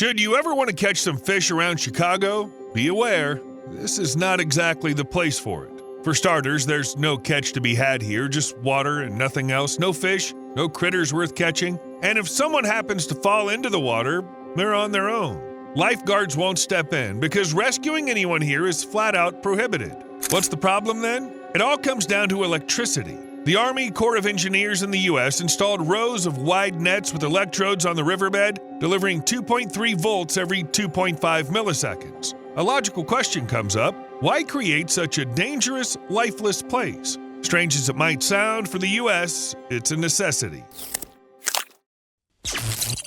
Should you ever want to catch some fish around Chicago, be aware, this is not exactly the place for it. For starters, there's no catch to be had here, just water and nothing else, no fish, no critters worth catching. And if someone happens to fall into the water, they're on their own. Lifeguards won't step in because rescuing anyone here is flat out prohibited. What's the problem then? It all comes down to electricity. The Army Corps of Engineers in the U.S. installed rows of wide nets with electrodes on the riverbed, delivering 2.3 volts every 2.5 milliseconds. A logical question comes up: why create such a dangerous, lifeless place? Strange as it might sound, for the U.S., it's a necessity.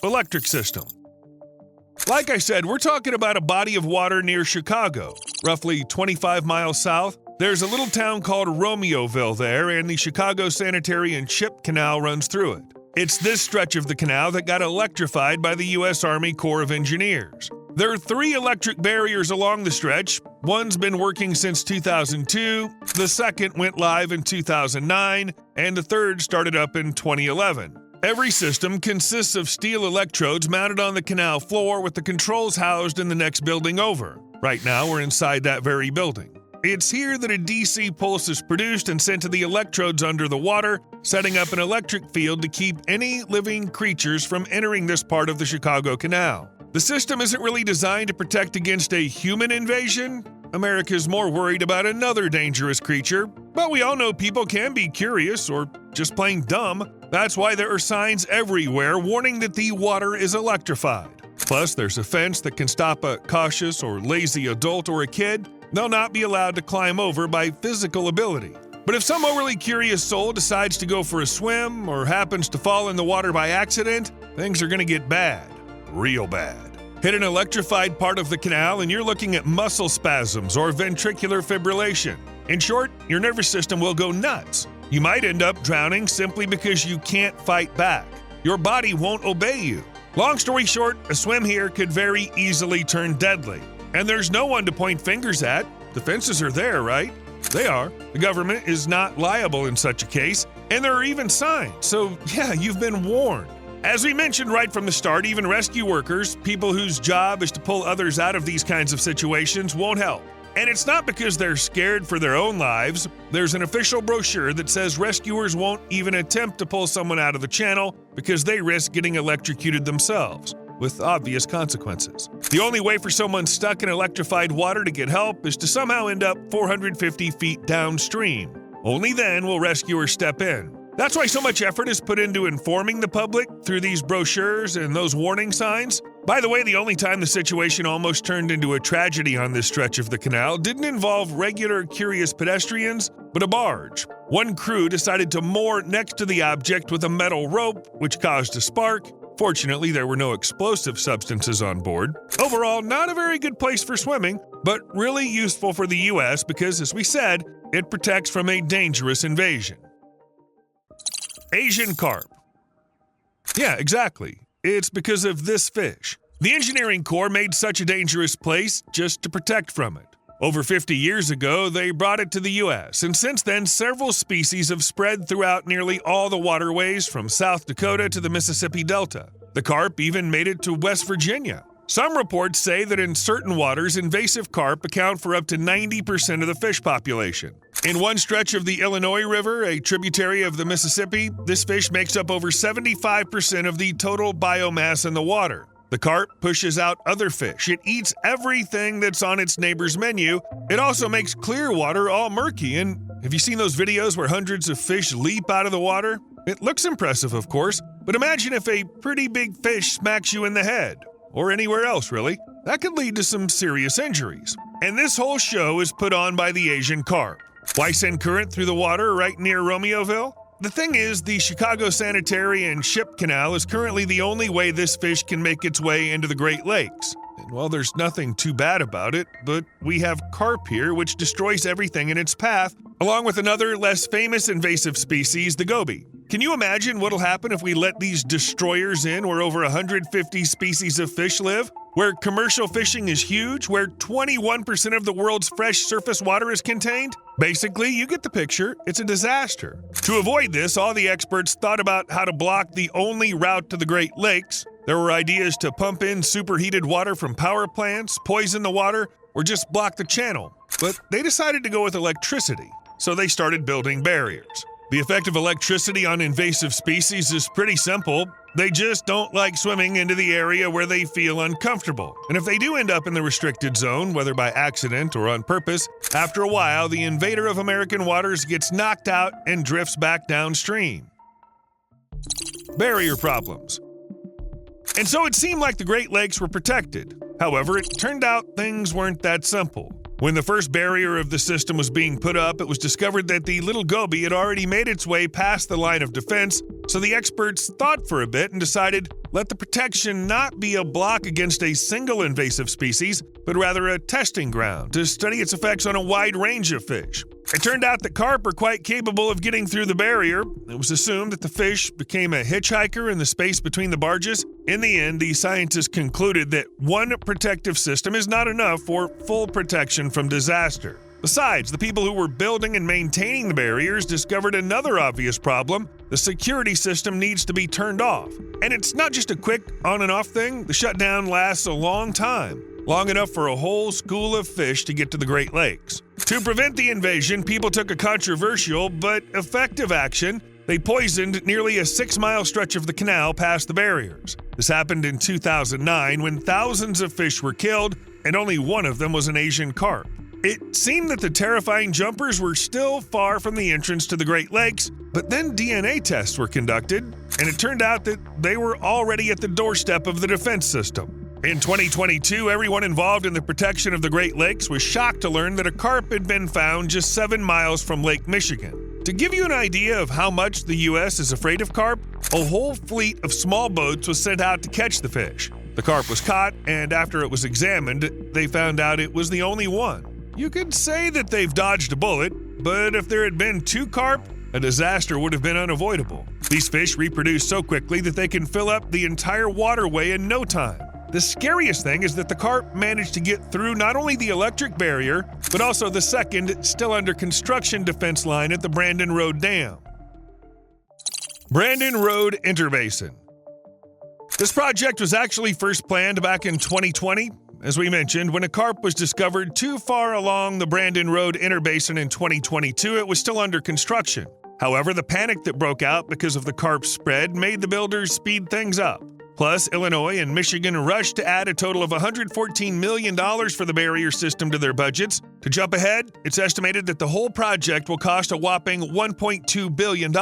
Electric system. Like I said, we're talking about a body of water near Chicago, roughly 25 miles south. There's a little town called Romeoville there, and the Chicago Sanitary and Ship Canal runs through it. It's this stretch of the canal that got electrified by the U.S. Army Corps of Engineers. There are 3 electric barriers along the stretch. One's been working since 2002, the second went live in 2009, and the third started up in 2011. Every system consists of steel electrodes mounted on the canal floor with the controls housed in the next building over. Right now, we're inside that very building. It's here that a DC pulse is produced and sent to the electrodes under the water, setting up an electric field to keep any living creatures from entering this part of the Chicago Canal. The system isn't really designed to protect against a human invasion. America's more worried about another dangerous creature, but we all know people can be curious or just plain dumb. That's why there are signs everywhere warning that the water is electrified. Plus, there's a fence that can stop a cautious or lazy adult or a kid. They'll not be allowed to climb over by physical ability. But if some overly curious soul decides to go for a swim or happens to fall in the water by accident, things are going to get bad. Real bad. Hit an electrified part of the canal and you're looking at muscle spasms or ventricular fibrillation. In short, your nervous system will go nuts. You might end up drowning simply because you can't fight back. Your body won't obey you. Long story short, a swim here could very easily turn deadly. And there's no one to point fingers at. The fences are there, right? They are. The government is not liable in such a case, and there are even signs. So yeah, you've been warned. As we mentioned right from the start, even rescue workers, people whose job is to pull others out of these kinds of situations, won't help. And it's not because they're scared for their own lives. There's an official brochure that says rescuers won't even attempt to pull someone out of the channel because they risk getting electrocuted themselves, with obvious consequences. The only way for someone stuck in electrified water to get help is to somehow end up 450 feet downstream. Only then will rescuers step in. That's why so much effort is put into informing the public through these brochures and those warning signs. By the way, the only time the situation almost turned into a tragedy on this stretch of the canal didn't involve regular curious pedestrians, but a barge. One crew decided to moor next to the object with a metal rope, which caused a spark. Fortunately, there were no explosive substances on board. Overall, not a very good place for swimming, but really useful for the U.S. because, as we said, it protects from a dangerous invasion. Asian carp. Yeah, exactly. It's because of this fish. The Engineering Corps made such a dangerous place just to protect from it. Over 50 years ago, they brought it to the U.S., and since then, several species have spread throughout nearly all the waterways from South Dakota to the Mississippi Delta. The carp even made it to West Virginia. Some reports say that in certain waters, invasive carp account for up to 90% of the fish population. In one stretch of the Illinois River, a tributary of the Mississippi, this fish makes up over 75% of the total biomass in the water. The carp pushes out other fish. It eats everything that's on its neighbor's menu. It also makes clear water all murky. And have you seen those videos where hundreds of fish leap out of the water? It looks impressive, of course, but imagine if a pretty big fish smacks you in the head. Or anywhere else, really. That could lead to some serious injuries. And this whole show is put on by the Asian carp. Why send current through the water right near Romeoville? The thing is, the Chicago Sanitary and Ship Canal is currently the only way this fish can make its way into the Great Lakes. And while there's nothing too bad about it, but we have carp here, which destroys everything in its path, along with another less famous invasive species, the goby. Can you imagine what'll happen if we let these destroyers in where over 150 species of fish live? Where commercial fishing is huge? Where 21% of the world's fresh surface water is contained? Basically, you get the picture. It's a disaster. To avoid this, all the experts thought about how to block the only route to the Great Lakes, There were ideas to pump in superheated water from power plants, poison the water, or just block the channel. But they decided to go with electricity, so they started building barriers. The effect of electricity on invasive species is pretty simple. They just don't like swimming into the area where they feel uncomfortable. And if they do end up in the restricted zone, whether by accident or on purpose, after a while, the invader of American waters gets knocked out and drifts back downstream. Barrier problems. And so it seemed like the Great Lakes were protected. However, it turned out things weren't that simple. When the first barrier of the system was being put up, it was discovered that the little goby had already made its way past the line of defense, so the experts thought for a bit and decided, let the protection not be a block against a single invasive species, but rather a testing ground to study its effects on a wide range of fish. It turned out that carp are quite capable of getting through the barrier. It was assumed that the fish became a hitchhiker in the space between the barges. In the end, the scientists concluded that one protective system is not enough for full protection from disaster. Besides, the people who were building and maintaining the barriers discovered another obvious problem. The security system needs to be turned off. And it's not just a quick on and off thing. The shutdown lasts a long time, long enough for a whole school of fish to get to the Great Lakes. To prevent the invasion, people took a controversial but effective action. They poisoned nearly a 6-mile stretch of the canal past the barriers. This happened in 2009 when thousands of fish were killed, and only one of them was an Asian carp. It seemed that the terrifying jumpers were still far from the entrance to the Great Lakes, but then DNA tests were conducted, and it turned out that they were already at the doorstep of the defense system. In 2022, everyone involved in the protection of the Great Lakes was shocked to learn that a carp had been found just 7 miles from Lake Michigan. To give you an idea of how much the U.S. is afraid of carp, a whole fleet of small boats was sent out to catch the fish. The carp was caught, and after it was examined, they found out it was the only one. You could say that they've dodged a bullet, but if there had been 2 carp, a disaster would have been unavoidable. These fish reproduce so quickly that they can fill up the entire waterway in no time. The scariest thing is that the carp managed to get through not only the electric barrier, but also the second, still under construction defense line at the Brandon Road Dam. Brandon Road Interbasin. This project was actually first planned back in 2020. As we mentioned, when a carp was discovered too far along the Brandon Road Interbasin in 2022, it was still under construction. However, the panic that broke out because of the carp spread made the builders speed things up. Plus, Illinois and Michigan rushed to add a total of $114 million for the barrier system to their budgets. To jump ahead, it's estimated that the whole project will cost a whopping $1.2 billion.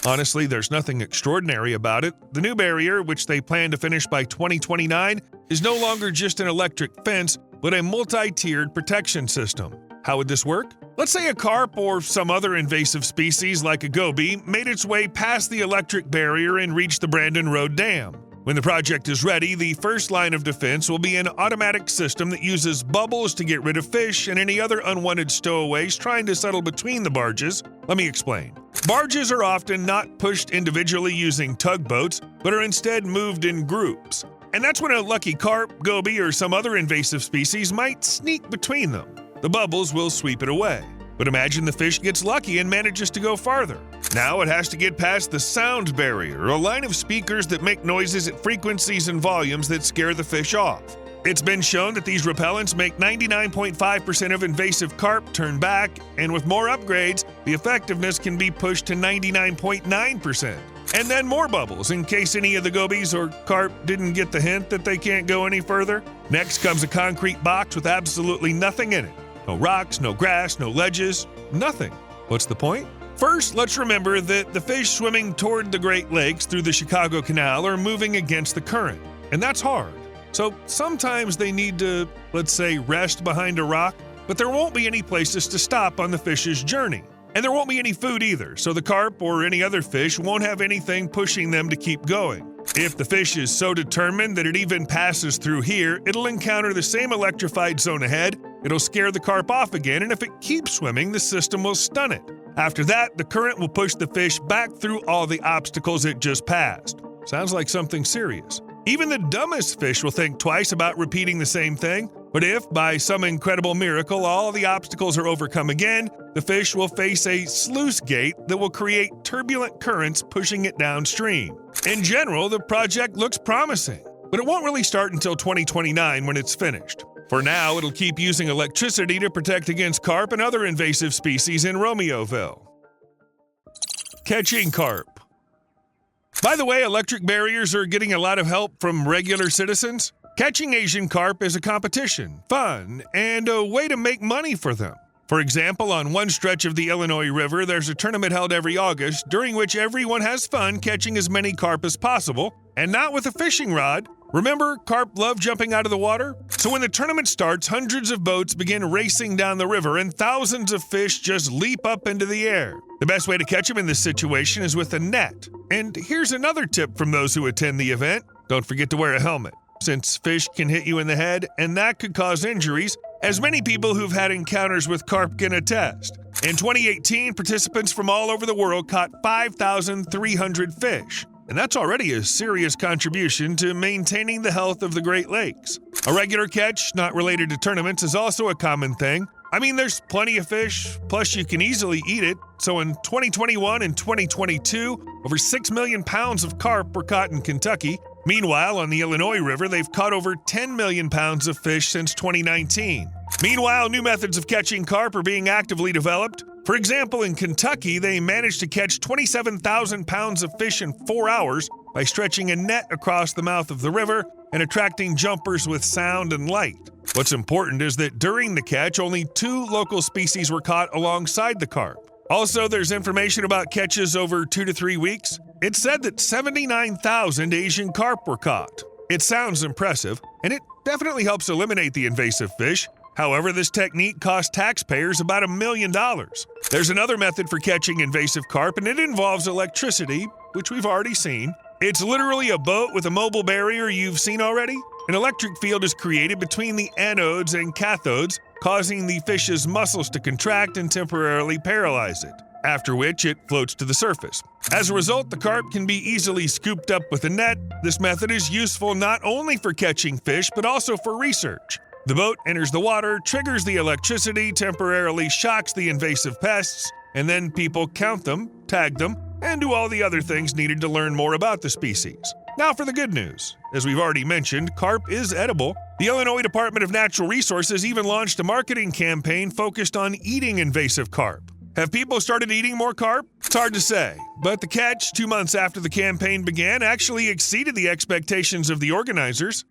Honestly, there's nothing extraordinary about it. The new barrier, which they plan to finish by 2029, is no longer just an electric fence, but a multi-tiered protection system. How would this work? Let's say a carp or some other invasive species like a goby made its way past the electric barrier and reached the Brandon Road Dam. When the project is ready, the first line of defense will be an automatic system that uses bubbles to get rid of fish and any other unwanted stowaways trying to settle between the barges. Let me explain. Barges are often not pushed individually using tugboats, but are instead moved in groups. And that's when a lucky carp, goby, or some other invasive species might sneak between them. The bubbles will sweep it away. But imagine the fish gets lucky and manages to go farther. Now it has to get past the sound barrier, a line of speakers that make noises at frequencies and volumes that scare the fish off. It's been shown that these repellents make 99.5% of invasive carp turn back, and with more upgrades, the effectiveness can be pushed to 99.9%. And then more bubbles in case any of the gobies or carp didn't get the hint that they can't go any further. Next comes a concrete box with absolutely nothing in it. No rocks, no grass, no ledges, nothing. What's the point? First, let's remember that the fish swimming toward the Great Lakes through the Chicago Canal are moving against the current, and that's hard. So sometimes they need to, let's say, rest behind a rock, but there won't be any places to stop on the fish's journey. And there won't be any food either, so the carp or any other fish won't have anything pushing them to keep going. If the fish is so determined that it even passes through here, it'll encounter the same electrified zone ahead, it'll scare the carp off again, and if it keeps swimming, the system will stun it. After that, the current will push the fish back through all the obstacles it just passed. Sounds like something serious. Even the dumbest fish will think twice about repeating the same thing, But if, by some incredible miracle, all the obstacles are overcome again, the fish will face a sluice gate that will create turbulent currents pushing it downstream. In general, the project looks promising, but it won't really start until 2029 when it's finished. For now, it'll keep using electricity to protect against carp and other invasive species in Romeoville. Catching carp. By the way, electric barriers are getting a lot of help from regular citizens. Catching Asian carp is a competition, fun, and a way to make money for them. For example, on one stretch of the Illinois River, there's a tournament held every August, during which everyone has fun catching as many carp as possible, and not with a fishing rod. Remember, carp love jumping out of the water? So when the tournament starts, hundreds of boats begin racing down the river, and thousands of fish just leap up into the air. The best way to catch them in this situation is with a net. And here's another tip from those who attend the event. Don't forget to wear a helmet, since fish can hit you in the head, and that could cause injuries, as many people who've had encounters with carp can attest. In 2018, participants from all over the world caught 5,300 fish, and that's already a serious contribution to maintaining the health of the Great Lakes. A regular catch, not related to tournaments, is also a common thing. I mean, there's plenty of fish, plus you can easily eat it. So in 2021 and 2022, over 6 million pounds of carp were caught in Kentucky. Meanwhile, on the Illinois River, they've caught over 10 million pounds of fish since 2019. Meanwhile, new methods of catching carp are being actively developed. For example, in Kentucky, they managed to catch 27,000 pounds of fish in 4 hours by stretching a net across the mouth of the river and attracting jumpers with sound and light. What's important is that during the catch, only 2 local species were caught alongside the carp. Also, there's information about catches over 2 to 3 weeks. It's said that 79,000 Asian carp were caught. It sounds impressive, and it definitely helps eliminate the invasive fish. However, this technique costs taxpayers about $1 million. There's another method for catching invasive carp, and it involves electricity, which we've already seen. It's literally a boat with a mobile barrier you've seen already. An electric field is created between the anodes and cathodes, causing the fish's muscles to contract and temporarily paralyze it, after which it floats to the surface. As a result, the carp can be easily scooped up with a net. This method is useful not only for catching fish, but also for research. The boat enters the water, triggers the electricity, temporarily shocks the invasive pests, and then people count them, tag them, and do all the other things needed to learn more about the species. Now for the good news. As we've already mentioned, carp is edible. The Illinois Department of Natural Resources even launched a marketing campaign focused on eating invasive carp. Have people started eating more carp? It's hard to say, but the catch, 2 months after the campaign began, actually exceeded the expectations of the organizers.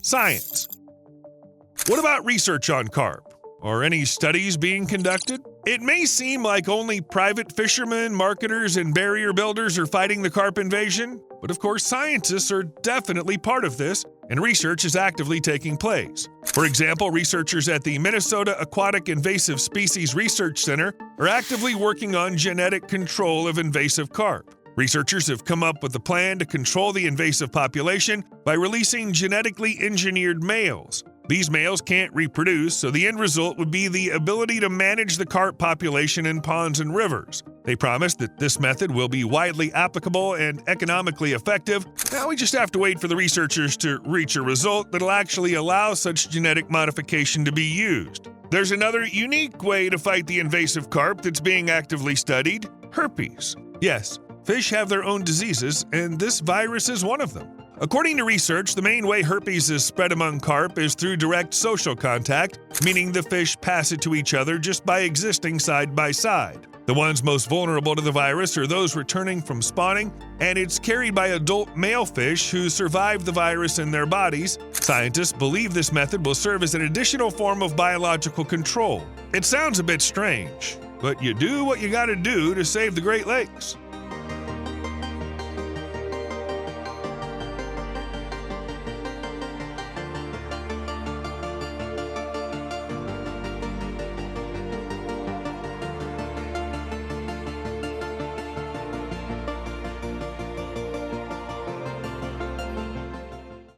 Science. What about research on carp? Are any studies being conducted? It may seem like only private fishermen, marketers, and barrier builders are fighting the carp invasion, but of course scientists are definitely part of this, and research is actively taking place. For example, researchers at the Minnesota Aquatic Invasive Species Research Center are actively working on genetic control of invasive carp. Researchers have come up with a plan to control the invasive population by releasing genetically engineered males. These males can't reproduce, so the end result would be the ability to manage the carp population in ponds and rivers. They promise that this method will be widely applicable and economically effective. Now we just have to wait for the researchers to reach a result that'll actually allow such genetic modification to be used. There's another unique way to fight the invasive carp that's being actively studied: herpes. Yes, fish have their own diseases, and this virus is one of them. According to research, the main way herpes is spread among carp is through direct social contact, meaning the fish pass it to each other just by existing side by side. The ones most vulnerable to the virus are those returning from spawning, and it's carried by adult male fish who survive the virus in their bodies. Scientists believe this method will serve as an additional form of biological control. It sounds a bit strange, but you do what you gotta do to save the Great Lakes.